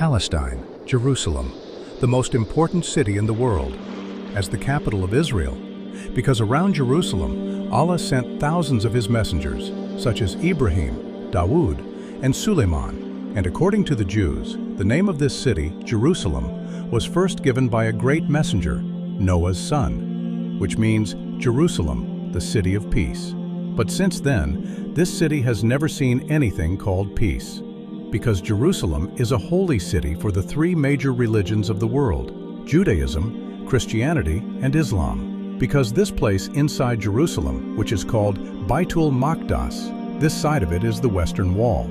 Palestine, Jerusalem, the most important city in the world, as the capital of Israel, because around Jerusalem, Allah sent thousands of His messengers, such as Ibrahim, Dawood, and Suleiman. And according to the Jews, the name of this city, Jerusalem, was first given by a great messenger, Noah's son, which means Jerusalem, the city of peace. But since then, this city has never seen anything called peace, because Jerusalem is a holy city for the three major religions of the world: Judaism, Christianity, and Islam. Because this place inside Jerusalem, which is called Baitul Maqdis, this side of it is the Western Wall,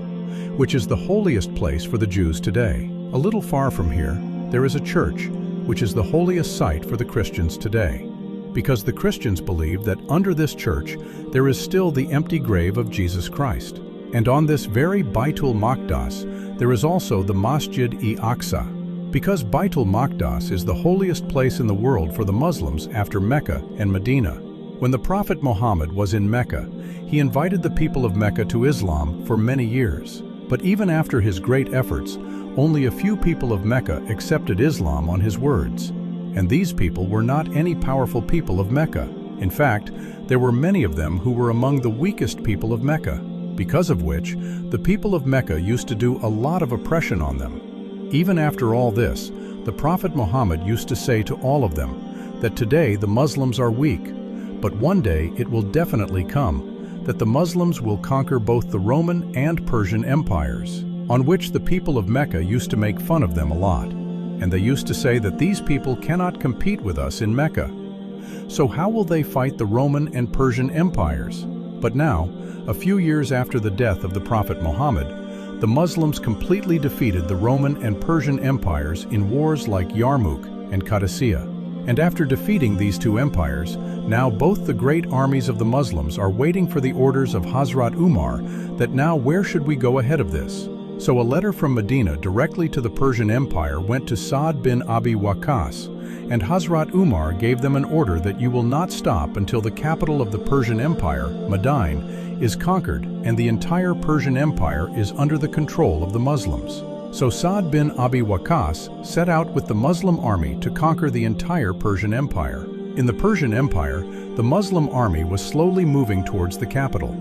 which is the holiest place for the Jews today. A little far from here, there is a church, which is the holiest site for the Christians today, because the Christians believe that under this church there is still the empty grave of Jesus Christ. And on this very Baitul Maqdis, there is also the Masjid Al-Aqsa, because Baitul Maqdis is the holiest place in the world for the Muslims after Mecca and Medina. When the Prophet Muhammad was in Mecca, he invited the people of Mecca to Islam for many years. But even after his great efforts, only a few people of Mecca accepted Islam on his words. And these people were not any powerful people of Mecca. In fact, there were many of them who were among the weakest people of Mecca, because of which the people of Mecca used to do a lot of oppression on them. Even after all this, the Prophet Muhammad used to say to all of them that today the Muslims are weak, but one day it will definitely come that the Muslims will conquer both the Roman and Persian empires, on which the people of Mecca used to make fun of them a lot. And they used to say that these people cannot compete with us in Mecca. So how will they fight the Roman and Persian empires? But now, a few years after the death of the Prophet Muhammad, the Muslims completely defeated the Roman and Persian empires in wars like Yarmouk and Qadisiyah. And after defeating these two empires, now both the great armies of the Muslims are waiting for the orders of Hazrat Umar that now where should we go ahead of this? So a letter from Medina directly to the Persian Empire went to Sa'd bin Abi Waqqas, and Hazrat Umar gave them an order that you will not stop until the capital of the Persian Empire, Madain, is conquered and the entire Persian Empire is under the control of the Muslims. So Sa'd bin Abi Waqqas set out with the Muslim army to conquer the entire Persian Empire. In the Persian Empire, the Muslim army was slowly moving towards the capital.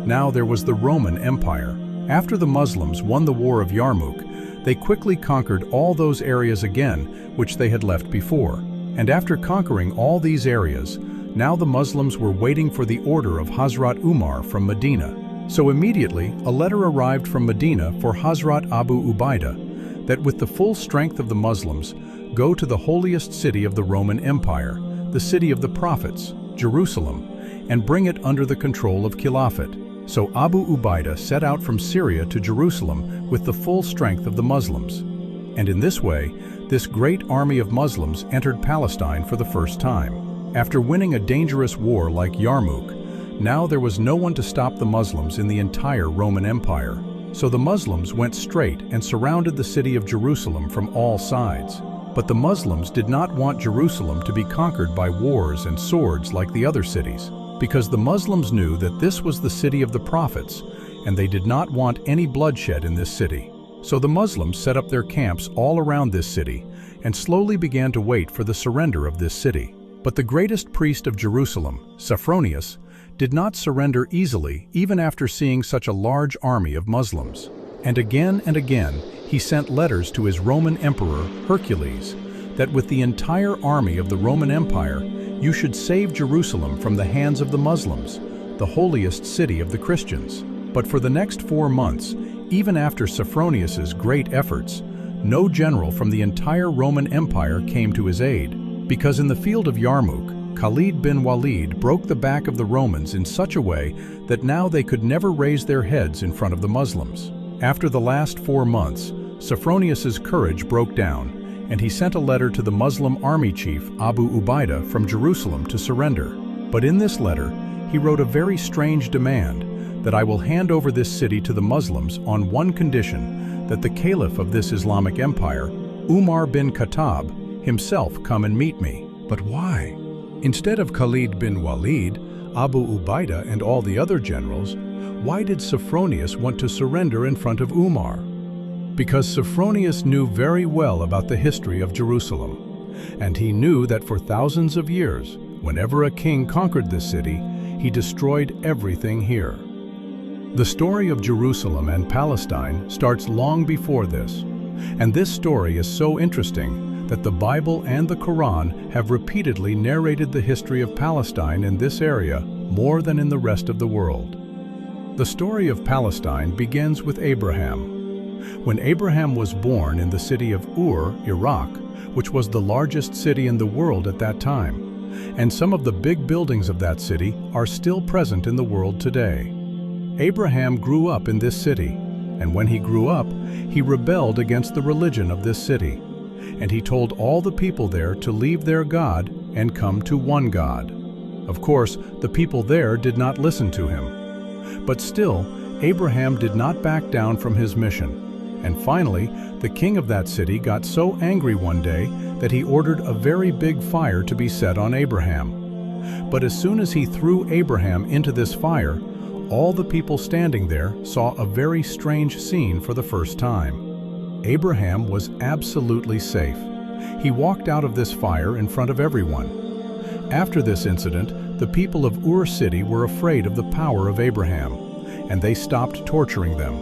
Now there was the Roman Empire. After the Muslims won the War of Yarmouk, they quickly conquered all those areas again which they had left before. And after conquering all these areas, now the Muslims were waiting for the order of Hazrat Umar from Medina. So immediately a letter arrived from Medina for Hazrat Abu Ubaidah that with the full strength of the Muslims, go to the holiest city of the Roman Empire, the city of the prophets, Jerusalem, and bring it under the control of Khilafat. So Abu Ubaidah set out from Syria to Jerusalem with the full strength of the Muslims. And in this way, this great army of Muslims entered Palestine for the first time. After winning a dangerous war like Yarmouk, now there was no one to stop the Muslims in the entire Roman Empire. So the Muslims went straight and surrounded the city of Jerusalem from all sides. But the Muslims did not want Jerusalem to be conquered by wars and swords like the other cities, because the Muslims knew that this was the city of the prophets, and they did not want any bloodshed in this city. So the Muslims set up their camps all around this city and slowly began to wait for the surrender of this city. But the greatest priest of Jerusalem, Sophronius, did not surrender easily even after seeing such a large army of Muslims. And again he sent letters to his Roman emperor, Hercules, that with the entire army of the Roman Empire, you should save Jerusalem from the hands of the Muslims, the holiest city of the Christians. But for the next 4 months, even after Sophronius's great efforts, no general from the entire Roman Empire came to his aid, because in the field of Yarmouk, Khalid bin Walid broke the back of the Romans in such a way that now they could never raise their heads in front of the Muslims. After the last 4 months, Sophronius's courage broke down, and he sent a letter to the Muslim army chief Abu Ubaidah from Jerusalem to surrender. But in this letter, he wrote a very strange demand that I will hand over this city to the Muslims on one condition, that the caliph of this Islamic empire, Umar bin Khattab, himself come and meet me. But why? Instead of Khalid bin Walid, Abu Ubaidah and all the other generals, why did Sophronius want to surrender in front of Umar? because Sophronius knew very well about the history of Jerusalem, and he knew that for thousands of years, whenever a king conquered this city, he destroyed everything here. The story of Jerusalem and Palestine starts long before this, and this story is so interesting that the Bible and the Quran have repeatedly narrated the history of Palestine in this area more than in the rest of the world. The story of Palestine begins with Abraham. When Abraham was born in the city of Ur, Iraq, which was the largest city in the world at that time, and some of the big buildings of that city are still present in the world today. Abraham grew up in this city, and when he grew up, he rebelled against the religion of this city, and he told all the people there to leave their God and come to one God. Of course, the people there did not listen to him. But still, Abraham did not back down from his mission, and finally, the king of that city got so angry one day that he ordered a very big fire to be set on Abraham. But as soon as he threw Abraham into this fire, all the people standing there saw a very strange scene for the first time. Abraham was absolutely safe. He walked out of this fire in front of everyone. After this incident, the people of Ur city were afraid of the power of Abraham, and they stopped torturing them.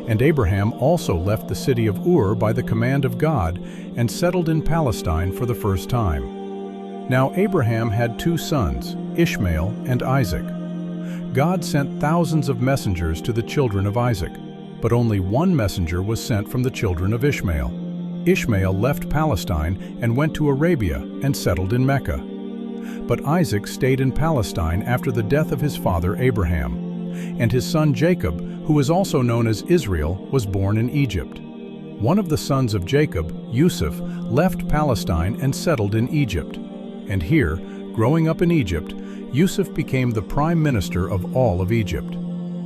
And Abraham also left the city of Ur by the command of God and settled in Palestine for the first time. Now Abraham had two sons, Ishmael and Isaac. God sent thousands of messengers to the children of Isaac, but only one messenger was sent from the children of Ishmael. Ishmael left Palestine and went to Arabia and settled in Mecca. But Isaac stayed in Palestine after the death of his father Abraham, and his son Jacob, who is also known as Israel, was born in Egypt. One of the sons of Jacob, Yusuf, left Palestine and settled in Egypt. And here, growing up in Egypt, Yusuf became the prime minister of all of Egypt.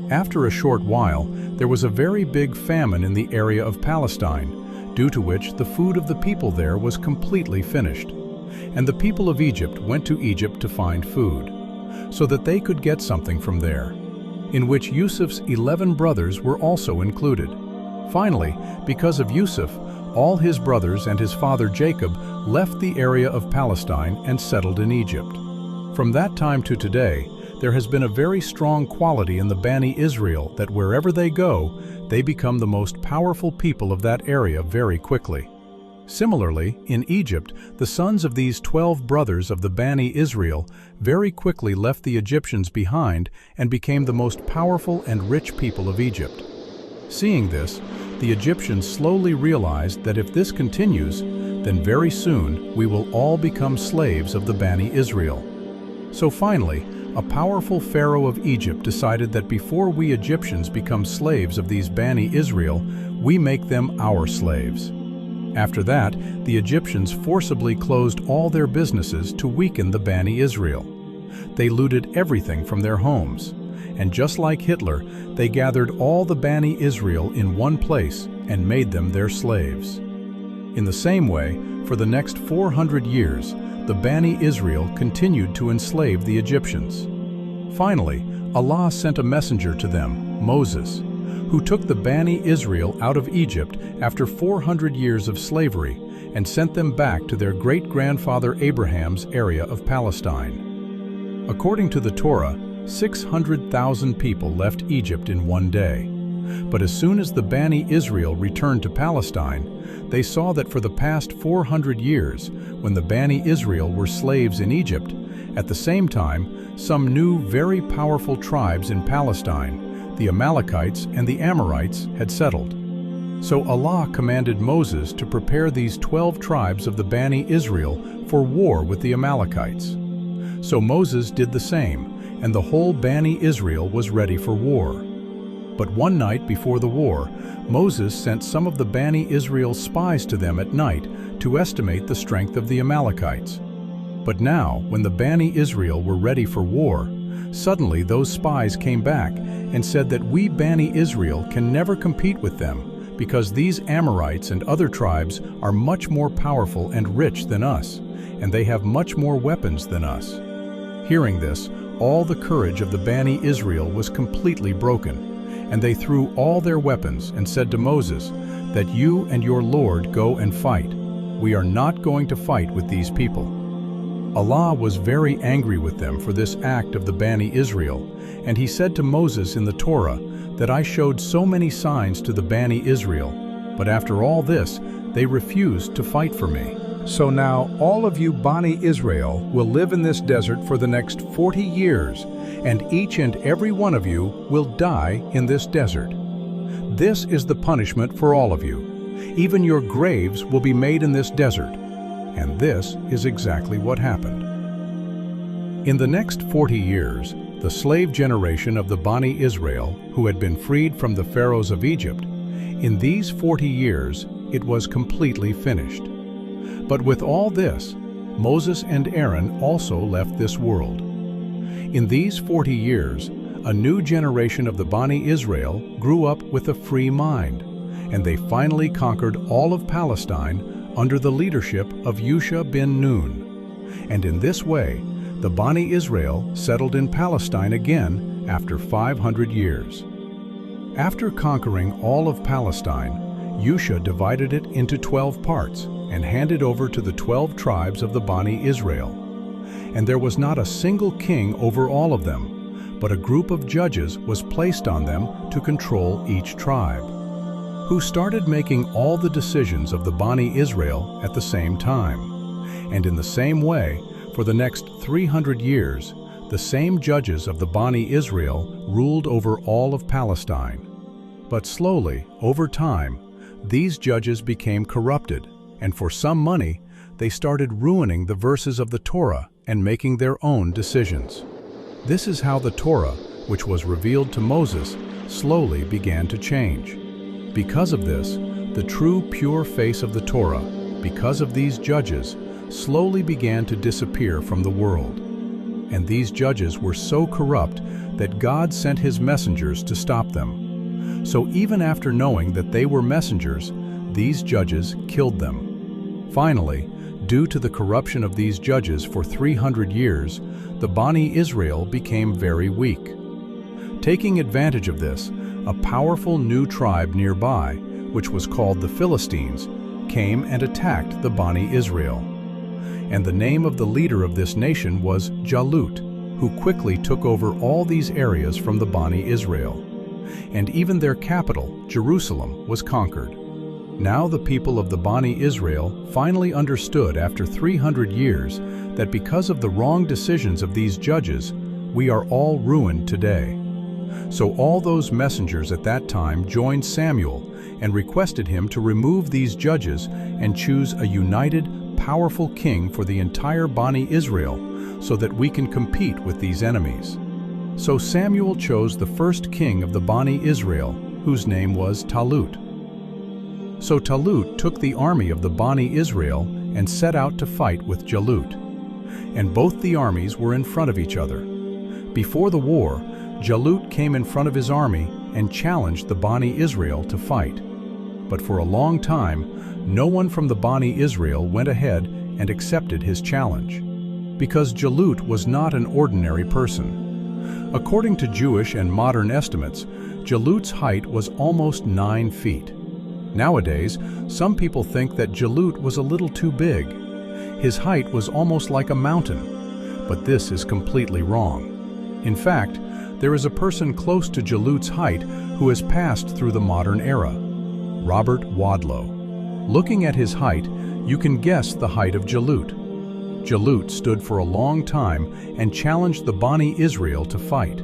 After a short while, there was a very big famine in the area of Palestine, due to which the food of the people there was completely finished. And the people of Egypt went to Egypt to find food, so that they could get something from there, in which Yusuf's 11 brothers were also included. Finally, because of Yusuf, all his brothers and his father Jacob left the area of Palestine and settled in Egypt. From that time to today, there has been a very strong quality in the Bani Israel that wherever they go, they become the most powerful people of that area very quickly. Similarly, in Egypt, the sons of these 12 brothers of the Bani Israel very quickly left the Egyptians behind and became the most powerful and rich people of Egypt. Seeing this, the Egyptians slowly realized that if this continues, then very soon we will all become slaves of the Bani Israel. So finally, a powerful pharaoh of Egypt decided that before we Egyptians become slaves of these Bani Israel, we make them our slaves. After that, the Egyptians forcibly closed all their businesses to weaken the Bani Israel. They looted everything from their homes, and just like Hitler, they gathered all the Bani Israel in one place and made them their slaves. In the same way, for the next 400 years, the Bani Israel continued to enslave the Egyptians. Finally, Allah sent a messenger to them, Moses, who took the Bani Israel out of Egypt after 400 years of slavery and sent them back to their great-grandfather Abraham's area of Palestine. According to the Torah, 600,000 people left Egypt in one day. But as soon as the Bani Israel returned to Palestine, they saw that for the past 400 years, when the Bani Israel were slaves in Egypt, at the same time, some new very powerful tribes in Palestine, the Amalekites and the Amorites, had settled. So Allah commanded Moses to prepare these 12 tribes of the Bani Israel for war with the Amalekites. So Moses did the same, and the whole Bani Israel was ready for war. But one night before the war, Moses sent some of the Bani Israel's spies to them at night to estimate the strength of the Amalekites. But now, when the Bani Israel were ready for war, suddenly those spies came back and said that we Bani Israel can never compete with them because these Amorites and other tribes are much more powerful and rich than us, and they have much more weapons than us. Hearing this, all the courage of the Bani Israel was completely broken, and they threw all their weapons and said to Moses, that you and your Lord go and fight. We are not going to fight with these people." Allah was very angry with them for this act of the Bani Israel, and He said to Moses in the Torah that I showed so many signs to the Bani Israel, but after all this, they refused to fight for me. So now all of you Bani Israel will live in this desert for the next 40 years, and each and every one of you will die in this desert. This is the punishment for all of you. Even your graves will be made in this desert. And this is exactly what happened. In the next 40 years, the slave generation of the Bani Israel, who had been freed from the pharaohs of Egypt, in these 40 years, it was completely finished. But with all this, Moses and Aaron also left this world. In these 40 years, a new generation of the Bani Israel grew up with a free mind, and they finally conquered all of Palestine under the leadership of Yusha bin Nun. And in this way, the Bani Israel settled in Palestine again after 500 years. After conquering all of Palestine, Yusha divided it into 12 parts and handed over to the 12 tribes of the Bani Israel. And there was not a single king over all of them, but a group of judges was placed on them to control each tribe, who started making all the decisions of the Bani Israel at the same time. And in the same way, for the next 300 years, the same judges of the Bani Israel ruled over all of Palestine. But slowly, over time, these judges became corrupted, and for some money, they started ruining the verses of the Torah and making their own decisions. This is how the Torah, which was revealed to Moses, slowly began to change. Because of this, the true pure face of the Torah, because of these judges, slowly began to disappear from the world. And these judges were so corrupt that God sent His messengers to stop them. So even after knowing that they were messengers, these judges killed them. Finally, due to the corruption of these judges for 300 years, the Bani Israel became very weak. Taking advantage of this, a powerful new tribe nearby, which was called the Philistines, came and attacked the Bani Israel. And the name of the leader of this nation was Jalut, who quickly took over all these areas from the Bani Israel. And even their capital, Jerusalem, was conquered. Now the people of the Bani Israel finally understood after 300 years that because of the wrong decisions of these judges, we are all ruined today. So all those messengers at that time joined Samuel and requested him to remove these judges and choose a united, powerful king for the entire Bani Israel so that we can compete with these enemies. So Samuel chose the first king of the Bani Israel, whose name was Talut. So Talut took the army of the Bani Israel and set out to fight with Jalut. And both the armies were in front of each other. Before the war, Jalut came in front of his army and challenged the Bani Israel to fight. But for a long time, no one from the Bani Israel went ahead and accepted his challenge, because Jalut was not an ordinary person. According to Jewish and modern estimates, Jalut's height was almost 9 feet. Nowadays, some people think that Jalut was a little too big. His height was almost like a mountain, but this is completely wrong. In fact, there is a person close to Jalut's height who has passed through the modern era, Robert Wadlow. Looking at his height, you can guess the height of Jalut. Jalut stood for a long time and challenged the Bani Israel to fight.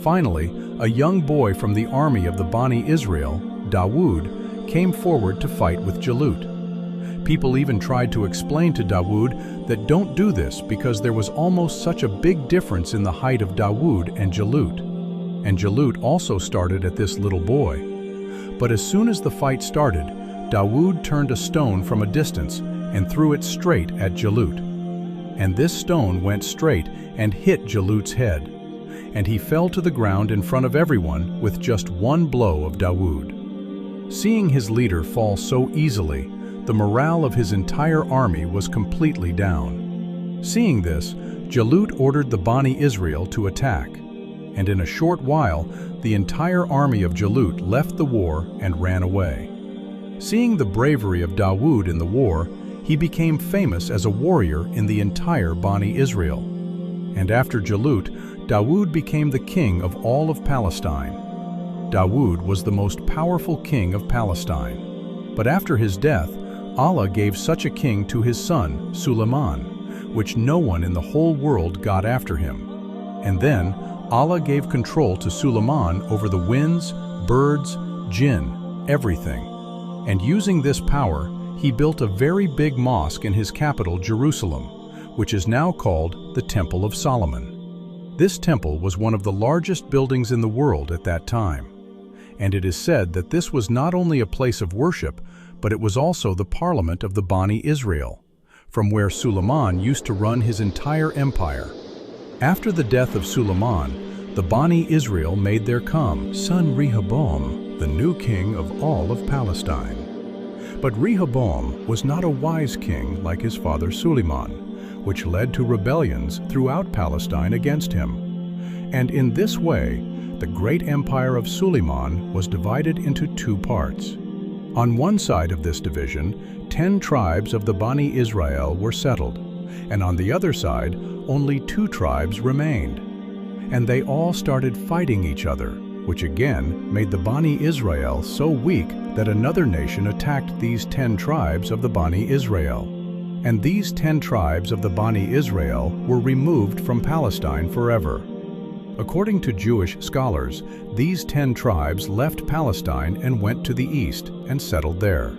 Finally, a young boy from the army of the Bani Israel, Dawood, came forward to fight with Jalut. People even tried to explain to Dawood that don't do this because there was almost such a big difference in the height of Dawood and Jalut. And Jalut also started at this little boy. But as soon as the fight started, Dawood turned a stone from a distance and threw it straight at Jalut. And this stone went straight and hit Jalut's head, and he fell to the ground in front of everyone with just one blow of Dawood. Seeing his leader fall so easily, the morale of his entire army was completely down. Seeing this, Jalut ordered the Bani Israel to attack, and in a short while, the entire army of Jalut left the war and ran away. Seeing the bravery of Dawood in the war, he became famous as a warrior in the entire Bani Israel. And after Jalut, Dawood became the king of all of Palestine. Dawood was the most powerful king of Palestine. But after his death, Allah gave such a king to his son, Suleiman, which no one in the whole world got after him. And then Allah gave control to Suleiman over the winds, birds, jinn, everything. And using this power, he built a very big mosque in his capital, Jerusalem, which is now called the Temple of Solomon. This temple was one of the largest buildings in the world at that time. And it is said that this was not only a place of worship, but it was also the parliament of the Bani Israel, from where Suleiman used to run his entire empire. After the death of Suleiman, the Bani Israel made their son Rehoboam, the new king of all of Palestine. But Rehoboam was not a wise king like his father Suleiman, which led to rebellions throughout Palestine against him. And in this way, the great empire of Suleiman was divided into two parts. On one side of this division, 10 tribes of the Bani Israel were settled, and on the other side, only 2 tribes remained. And they all started fighting each other, which again made the Bani Israel so weak that another nation attacked these 10 tribes of the Bani Israel. And these 10 tribes of the Bani Israel were removed from Palestine forever. According to Jewish scholars, these 10 tribes left Palestine and went to the east and settled there.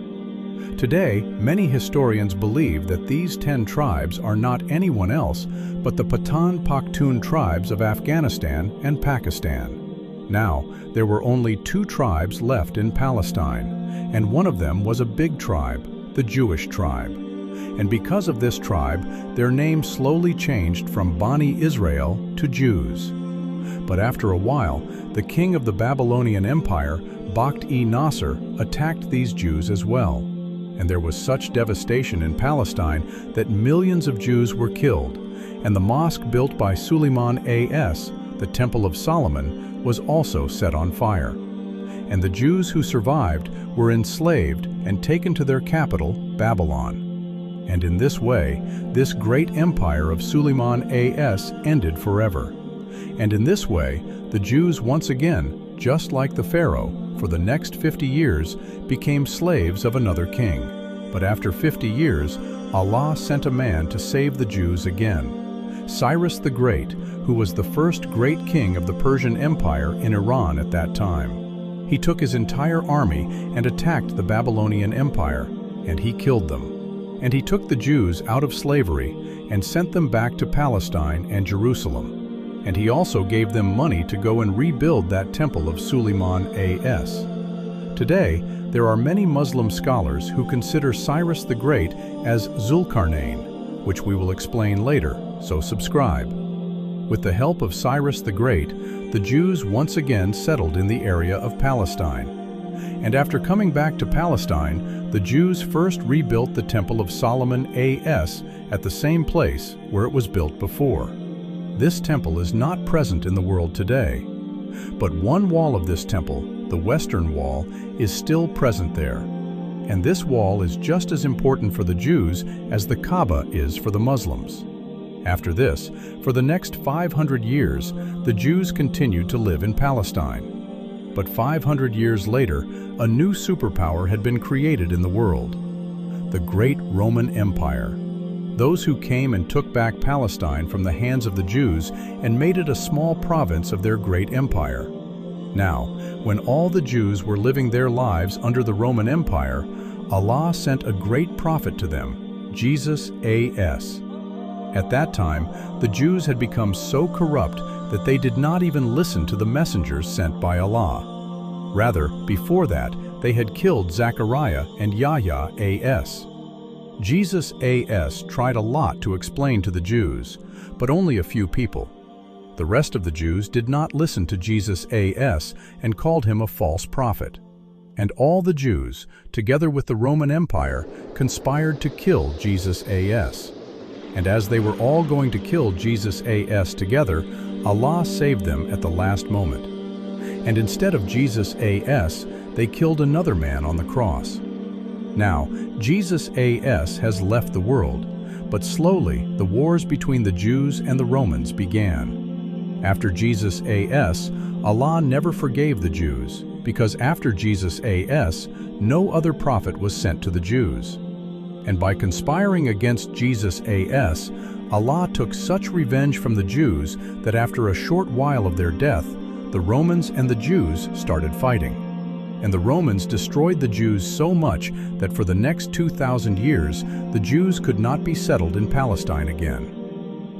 Today, many historians believe that these 10 tribes are not anyone else but the Pathan Pakhtun tribes of Afghanistan and Pakistan. Now, there were only 2 tribes left in Palestine, and one of them was a big tribe, the Jewish tribe. And because of this tribe, their name slowly changed from Bani Israel to Jews. But after a while, the king of the Babylonian Empire, Bakht-e-Nasr, attacked these Jews as well. And there was such devastation in Palestine that millions of Jews were killed, and the mosque built by Suleiman A.S., the Temple of Solomon, was also set on fire. And the Jews who survived were enslaved and taken to their capital, Babylon. And in this way, this great empire of Suleiman A.S. ended forever. And in this way, the Jews once again, just like the Pharaoh, for the next 50 years, became slaves of another king. But after 50 years, Allah sent a man to save the Jews again, Cyrus the Great, who was the first great king of the Persian Empire in Iran at that time. He took his entire army and attacked the Babylonian Empire, and he killed them. And he took the Jews out of slavery and sent them back to Palestine and Jerusalem. And he also gave them money to go and rebuild that temple of Suleiman A.S. Today, there are many Muslim scholars who consider Cyrus the Great as Zulkarnain, which we will explain later, so subscribe. With the help of Cyrus the Great, the Jews once again settled in the area of Palestine. And after coming back to Palestine, the Jews first rebuilt the Temple of Solomon A.S. at the same place where it was built before. This temple is not present in the world today, but one wall of this temple, the western wall, is still present there. And this wall is just as important for the Jews as the Kaaba is for the Muslims. After this, for the next 500 years, the Jews continued to live in Palestine. But 500 years later, a new superpower had been created in the world, the Great Roman Empire. Those who came and took back Palestine from the hands of the Jews and made it a small province of their great empire. Now, when all the Jews were living their lives under the Roman Empire, Allah sent a great prophet to them, Jesus A.S. At that time, the Jews had become so corrupt that they did not even listen to the messengers sent by Allah. Rather, before that, they had killed Zechariah and Yahya A.S. Jesus A.S. tried a lot to explain to the Jews, but only a few people. The rest of the Jews did not listen to Jesus A.S. and called him a false prophet. And all the Jews, together with the Roman Empire, conspired to kill Jesus A.S. And as they were all going to kill Jesus A.S. together, Allah saved them at the last moment. And instead of Jesus A.S., they killed another man on the cross. Now, Jesus A.S. has left the world, but slowly the wars between the Jews and the Romans began. After Jesus A.S., Allah never forgave the Jews, because after Jesus A.S., no other prophet was sent to the Jews. And by conspiring against Jesus A.S., Allah took such revenge from the Jews that after a short while of their death, the Romans and the Jews started fighting. And the Romans destroyed the Jews so much that for the next 2,000 years, the Jews could not be settled in Palestine again.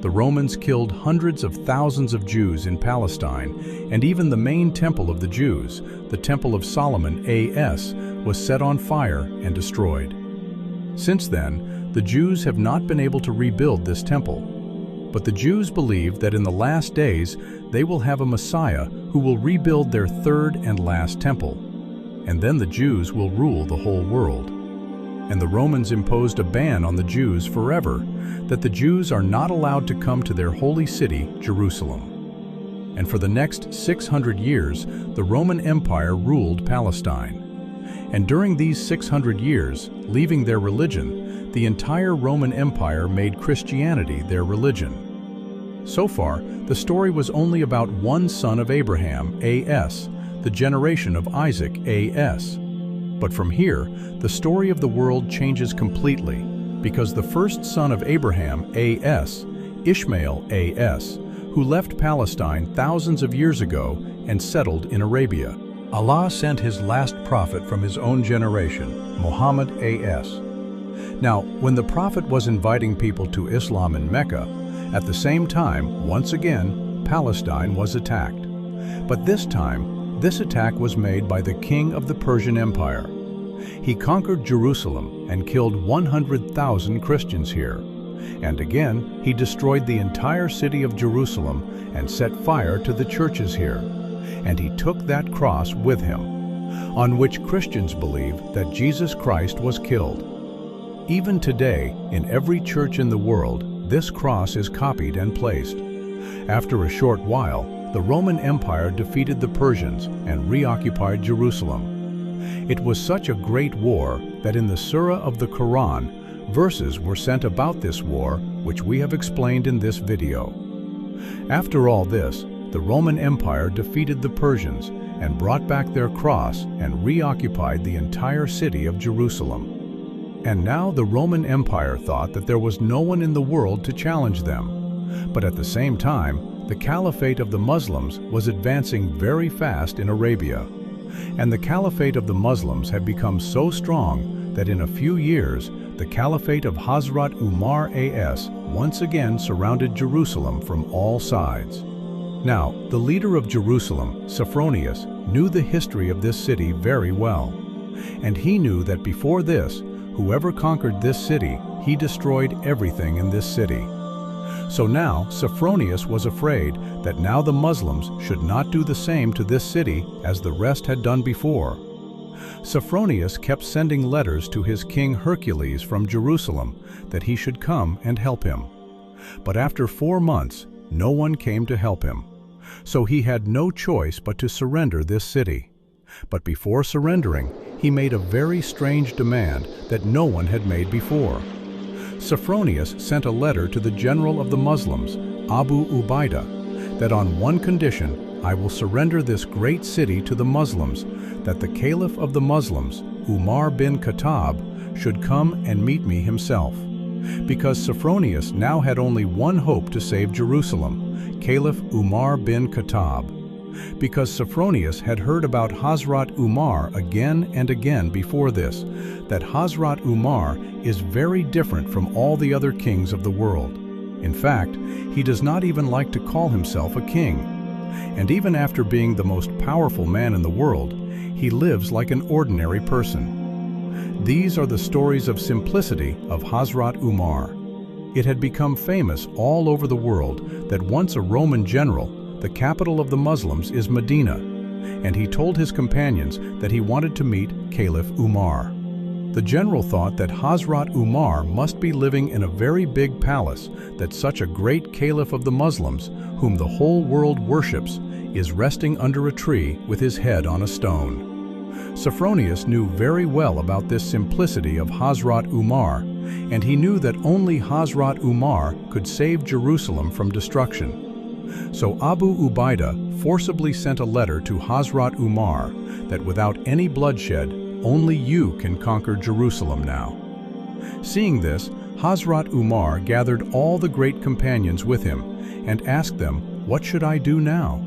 The Romans killed hundreds of thousands of Jews in Palestine, and even the main temple of the Jews, the Temple of Solomon A.S., was set on fire and destroyed. Since then, the Jews have not been able to rebuild this temple. But the Jews believe that in the last days, they will have a Messiah who will rebuild their third and last temple. And then the Jews will rule the whole world. And the Romans imposed a ban on the Jews forever, that the Jews are not allowed to come to their holy city, Jerusalem. And for the next 600 years, the Roman Empire ruled Palestine. And during these 600 years, leaving their religion, the entire Roman Empire made Christianity their religion. So far, the story was only about one son of Abraham, A.S., the generation of Isaac, A.S. But from here, the story of the world changes completely, because the first son of Abraham, A.S., Ishmael, A.S., who left Palestine thousands of years ago and settled in Arabia. Allah sent his last prophet from his own generation, Muhammad A.S. Now, when the prophet was inviting people to Islam in Mecca, at the same time, once again, Palestine was attacked. But this time, this attack was made by the king of the Persian Empire. He conquered Jerusalem and killed 100,000 Christians here. And again, he destroyed the entire city of Jerusalem and set fire to the churches here. And he took that cross with him, on which Christians believe that Jesus Christ was killed. Even today, in every church in the world, this cross is copied and placed. After a short while, the Roman Empire defeated the Persians and reoccupied Jerusalem. It was such a great war that in the Surah of the Quran, verses were sent about this war, which we have explained in this video. After all this, the Roman Empire defeated the Persians and brought back their cross and reoccupied the entire city of Jerusalem. And now the Roman Empire thought that there was no one in the world to challenge them. But at the same time, the Caliphate of the Muslims was advancing very fast in Arabia. And the Caliphate of the Muslims had become so strong that in a few years, the Caliphate of Hazrat Umar A.S. once again surrounded Jerusalem from all sides. Now, the leader of Jerusalem, Sophronius, knew the history of this city very well. And he knew that before this, whoever conquered this city, he destroyed everything in this city. So now Sophronius was afraid that now the Muslims should not do the same to this city as the rest had done before. Sophronius kept sending letters to his king Hercules from Jerusalem that he should come and help him. But after 4 months, no one came to help him. So he had no choice but to surrender this city. But before surrendering, he made a very strange demand that no one had made before. Sophronius sent a letter to the general of the Muslims, Abu Ubaidah, that on one condition I will surrender this great city to the Muslims, that the Caliph of the Muslims, Umar bin Khattab, should come and meet me himself. Because Sophronius now had only one hope to save Jerusalem, Caliph Umar bin Khattab. Because Sophronius had heard about Hazrat Umar again and again before this, that Hazrat Umar is very different from all the other kings of the world. In fact, he does not even like to call himself a king. And even after being the most powerful man in the world, he lives like an ordinary person. These are the stories of simplicity of Hazrat Umar. It had become famous all over the world that once a Roman general, the capital of the Muslims is Medina, and he told his companions that he wanted to meet Caliph Umar. The general thought that Hazrat Umar must be living in a very big palace, that such a great Caliph of the Muslims, whom the whole world worships, is resting under a tree with his head on a stone. Sophronius knew very well about this simplicity of Hazrat Umar, and he knew that only Hazrat Umar could save Jerusalem from destruction. So Abu Ubaidah forcibly sent a letter to Hazrat Umar that without any bloodshed, only you can conquer Jerusalem now. Seeing this, Hazrat Umar gathered all the great companions with him and asked them, "What should I do now?"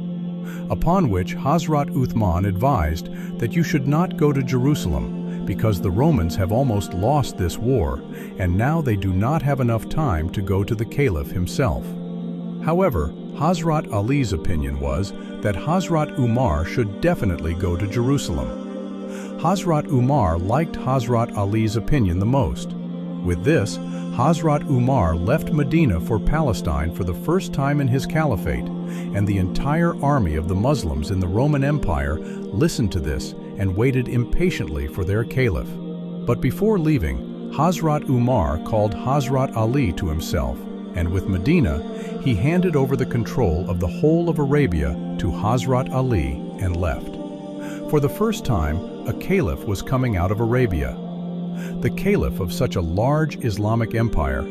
Upon which Hazrat Uthman advised that you should not go to Jerusalem, because the Romans have almost lost this war, and now they do not have enough time to go to the Caliph himself. However, Hazrat Ali's opinion was that Hazrat Umar should definitely go to Jerusalem. Hazrat Umar liked Hazrat Ali's opinion the most. With this, Hazrat Umar left Medina for Palestine for the first time in his caliphate, and the entire army of the Muslims in the Roman Empire listened to this and waited impatiently for their caliph. But before leaving, Hazrat Umar called Hazrat Ali to himself, and with Medina, he handed over the control of the whole of Arabia to Hazrat Ali and left. For the first time, a caliph was coming out of Arabia. The caliph of such a large Islamic empire,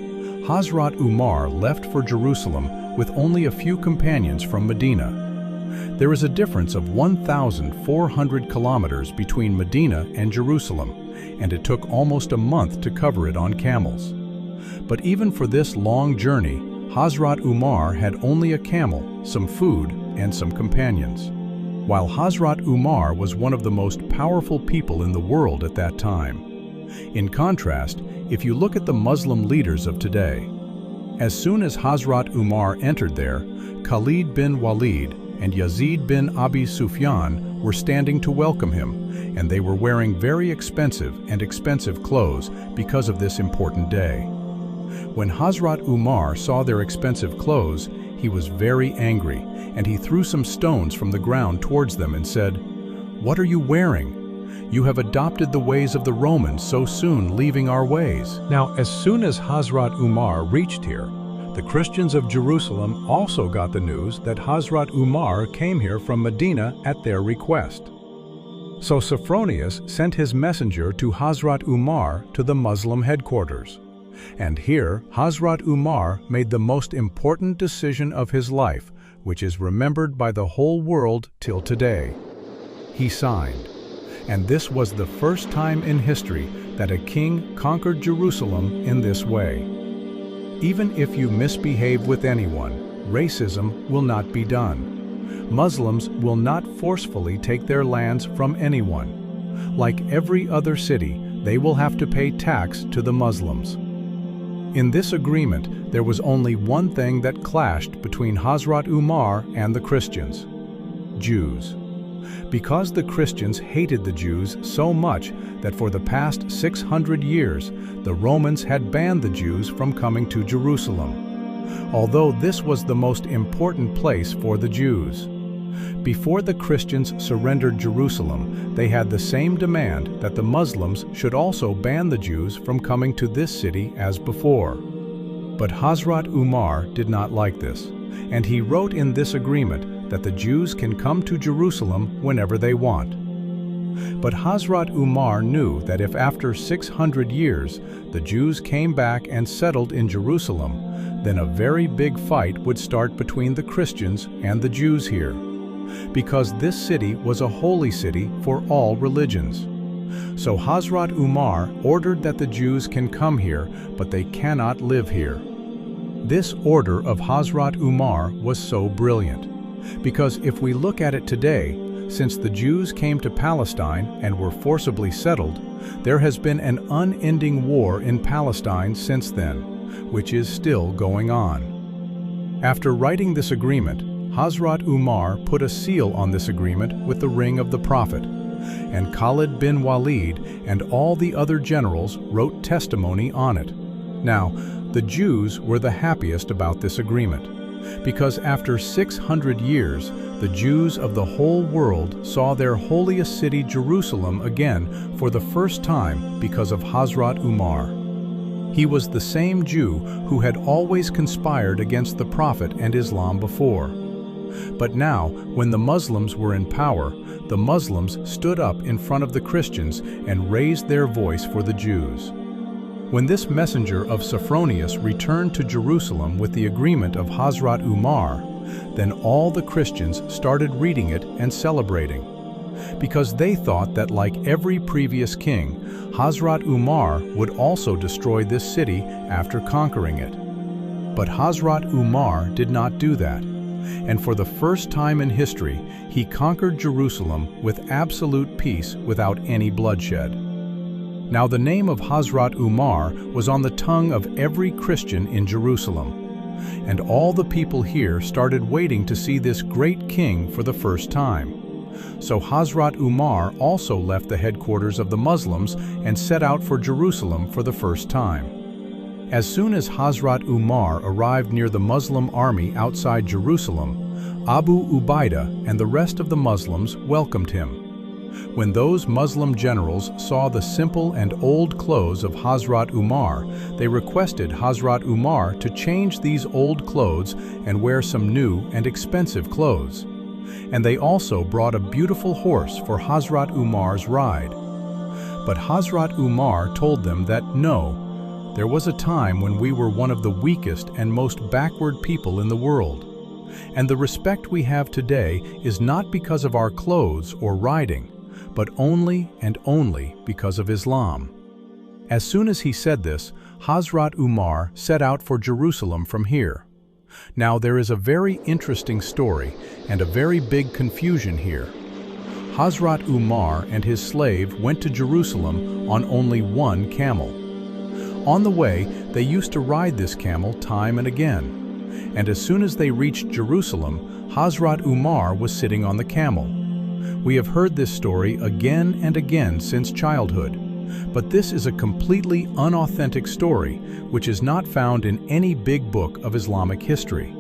Hazrat Umar left for Jerusalem with only a few companions from Medina. There is a difference of 1,400 kilometers between Medina and Jerusalem, and it took almost a month to cover it on camels. But even for this long journey, Hazrat Umar had only a camel, some food, and some companions. While Hazrat Umar was one of the most powerful people in the world at that time. In contrast, if you look at the Muslim leaders of today, as soon as Hazrat Umar entered there, Khalid bin Walid and Yazid bin Abi Sufyan were standing to welcome him, and they were wearing very expensive clothes because of this important day. When Hazrat Umar saw their expensive clothes, he was very angry, and he threw some stones from the ground towards them and said, "What are you wearing? You have adopted the ways of the Romans so soon, leaving our ways." Now, as soon as Hazrat Umar reached here, the Christians of Jerusalem also got the news that Hazrat Umar came here from Medina at their request. So Sophronius sent his messenger to Hazrat Umar to the Muslim headquarters. And here, Hazrat Umar made the most important decision of his life, which is remembered by the whole world till today. He signed. And this was the first time in history that a king conquered Jerusalem in this way. Even if you misbehave with anyone, racism will not be done. Muslims will not forcefully take their lands from anyone. Like every other city, they will have to pay tax to the Muslims. In this agreement, there was only one thing that clashed between Hazrat Umar and the Christians: Jews. Because the Christians hated the Jews so much that for the past 600 years, the Romans had banned the Jews from coming to Jerusalem, although this was the most important place for the Jews. Before the Christians surrendered Jerusalem, they had the same demand that the Muslims should also ban the Jews from coming to this city as before. But Hazrat Umar did not like this, and he wrote in this agreement that the Jews can come to Jerusalem whenever they want. But Hazrat Umar knew that if after 600 years the Jews came back and settled in Jerusalem, then a very big fight would start between the Christians and the Jews here, because this city was a holy city for all religions. So Hazrat Umar ordered that the Jews can come here, but they cannot live here. This order of Hazrat Umar was so brilliant, because if we look at it today, since the Jews came to Palestine and were forcibly settled, there has been an unending war in Palestine since then, which is still going on. After writing this agreement, Hazrat Umar put a seal on this agreement with the ring of the Prophet, and Khalid bin Walid and all the other generals wrote testimony on it. Now, the Jews were the happiest about this agreement, because after 600 years, the Jews of the whole world saw their holiest city Jerusalem again for the first time because of Hazrat Umar. He was the same Jew who had always conspired against the Prophet and Islam before. But now, when the Muslims were in power, the Muslims stood up in front of the Christians and raised their voice for the Jews. When this messenger of Sophronius returned to Jerusalem with the agreement of Hazrat Umar, then all the Christians started reading it and celebrating, because they thought that, like every previous king, Hazrat Umar would also destroy this city after conquering it. But Hazrat Umar did not do that, and for the first time in history, he conquered Jerusalem with absolute peace without any bloodshed. Now the name of Hazrat Umar was on the tongue of every Christian in Jerusalem, and all the people here started waiting to see this great king for the first time. So Hazrat Umar also left the headquarters of the Muslims and set out for Jerusalem for the first time. As soon as Hazrat Umar arrived near the Muslim army outside Jerusalem, Abu Ubaidah and the rest of the Muslims welcomed him. When those Muslim generals saw the simple and old clothes of Hazrat Umar, they requested Hazrat Umar to change these old clothes and wear some new and expensive clothes. And they also brought a beautiful horse for Hazrat Umar's ride. But Hazrat Umar told them that no, there was a time when we were one of the weakest and most backward people in the world. And the respect we have today is not because of our clothes or riding, but only and only because of Islam. As soon as he said this, Hazrat Umar set out for Jerusalem from here. Now there is a very interesting story and a very big confusion here. Hazrat Umar and his slave went to Jerusalem on only one camel. On the way, they used to ride this camel time and again. And as soon as they reached Jerusalem, Hazrat Umar was sitting on the camel. We have heard this story again and again since childhood, but this is a completely unauthentic story which is not found in any big book of Islamic history.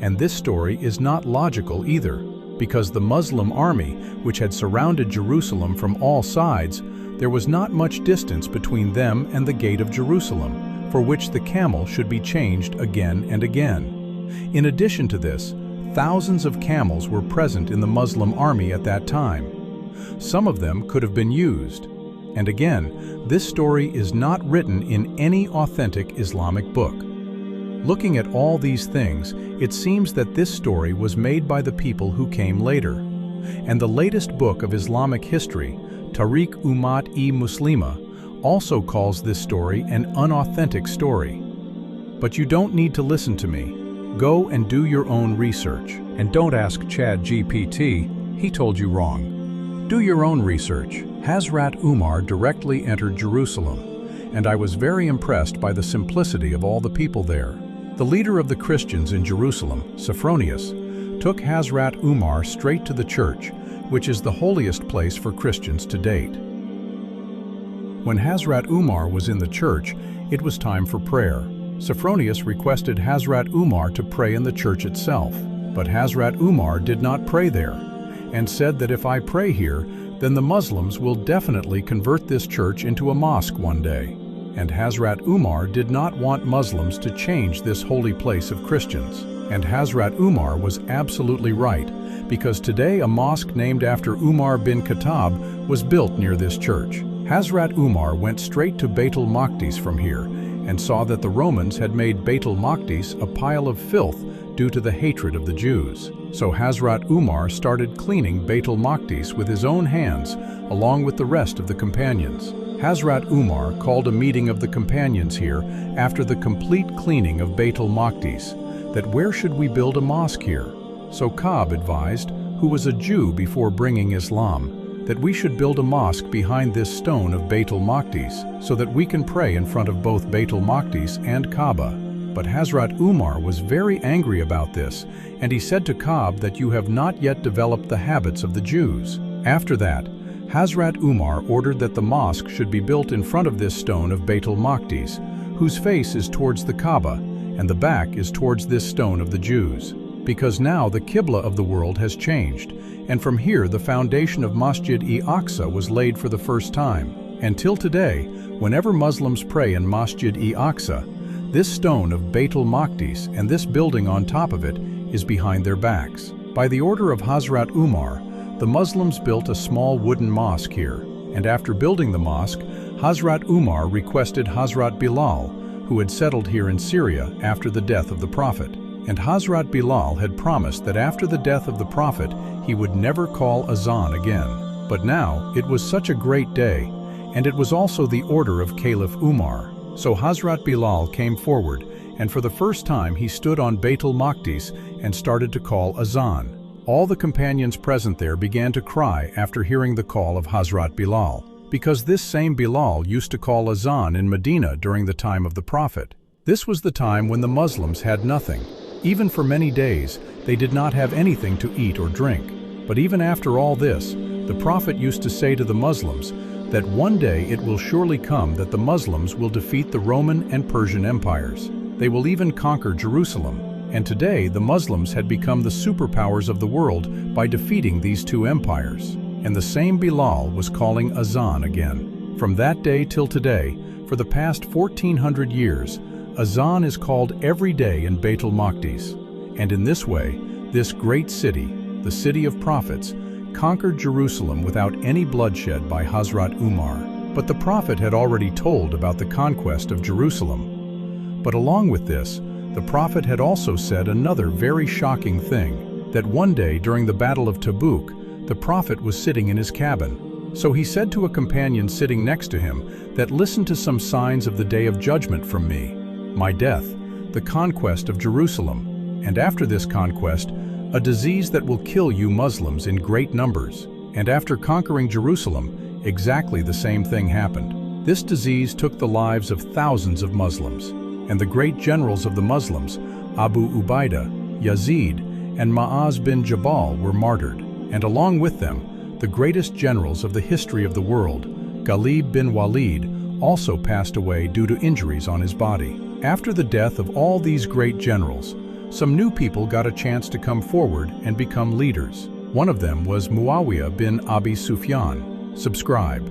And this story is not logical either, because the Muslim army, which had surrounded Jerusalem from all sides, there was not much distance between them and the gate of Jerusalem, for which the camel should be changed again and again. In addition to this, thousands of camels were present in the Muslim army at that time. Some of them could have been used. And again, this story is not written in any authentic Islamic book. Looking at all these things, it seems that this story was made by the people who came later. And the latest book of Islamic history, Tariq Ummat-e-Muslima, also calls this story an unauthentic story. But you don't need to listen to me. Go and do your own research. And don't ask ChatGPT, he told you wrong. Do your own research. Hazrat Umar directly entered Jerusalem, and I was very impressed by the simplicity of all the people there. The leader of the Christians in Jerusalem, Sophronius, took Hazrat Umar straight to the church, which is the holiest place for Christians to date. When Hazrat Umar was in the church, it was time for prayer. Sophronius requested Hazrat Umar to pray in the church itself, but Hazrat Umar did not pray there, and said that if I pray here, then the Muslims will definitely convert this church into a mosque one day. And Hazrat Umar did not want Muslims to change this holy place of Christians. And Hazrat Umar was absolutely right, because today a mosque named after Umar bin Khattab was built near this church. Hazrat Umar went straight to Baitul Maqdis from here, and saw that the Romans had made Baitul Maqdis a pile of filth due to the hatred of the Jews. So Hazrat Umar started cleaning Baitul Maqdis with his own hands, along with the rest of the companions. Hazrat Umar called a meeting of the companions here after the complete cleaning of Baitul Maqdis, that where should we build a mosque here? So Ka'b advised, who was a Jew before bringing Islam, that we should build a mosque behind this stone of Baitul Maqdis, so that we can pray in front of both Baitul Maqdis and Kaaba. But Hazrat Umar was very angry about this, and he said to Ka'b that you have not yet developed the habits of the Jews. After that, Hazrat Umar ordered that the mosque should be built in front of this stone of Baitul Maqdis, whose face is towards the Kaaba, and the back is towards this stone of the Jews. Because now the Qibla of the world has changed, and from here the foundation of Masjid Al-Aqsa was laid for the first time. And till today, whenever Muslims pray in Masjid Al-Aqsa, this stone of Baitul Maqdis and this building on top of it is behind their backs. By the order of Hazrat Umar, the Muslims built a small wooden mosque here, and after building the mosque, Hazrat Umar requested Hazrat Bilal, who had settled here in Syria after the death of the Prophet. And Hazrat Bilal had promised that after the death of the Prophet, he would never call azan again. But now, it was such a great day, and it was also the order of Caliph Umar. So Hazrat Bilal came forward, and for the first time he stood on Baitul Maqdis and started to call azan. All the companions present there began to cry after hearing the call of Hazrat Bilal, because this same Bilal used to call azan in Medina during the time of the Prophet. This was the time when the Muslims had nothing. Even for many days, they did not have anything to eat or drink. But even after all this, the Prophet used to say to the Muslims that one day it will surely come that the Muslims will defeat the Roman and Persian empires. They will even conquer Jerusalem. And today, the Muslims had become the superpowers of the world by defeating these two empires. And the same Bilal was calling azan again. From that day till today, for the past 1400 years, azan is called every day in Baitul Maqdis. And in this way, this great city, the city of prophets, conquered Jerusalem without any bloodshed by Hazrat Umar. But the Prophet had already told about the conquest of Jerusalem. But along with this, the Prophet had also said another very shocking thing, that one day during the Battle of Tabuk, the Prophet was sitting in his cabin. So he said to a companion sitting next to him that listen to some signs of the day of judgment from me, my death, the conquest of Jerusalem, and after this conquest, a disease that will kill you Muslims in great numbers. And after conquering Jerusalem, exactly the same thing happened. This disease took the lives of thousands of Muslims, and the great generals of the Muslims, Abu Ubaidah, Yazid, and Ma'az bin Jabal were martyred, and along with them, the greatest generals of the history of the world, Ghalib bin Walid, also passed away due to injuries on his body. After the death of all these great generals, some new people got a chance to come forward and become leaders. One of them was Muawiyah bin Abi Sufyan. Subscribe.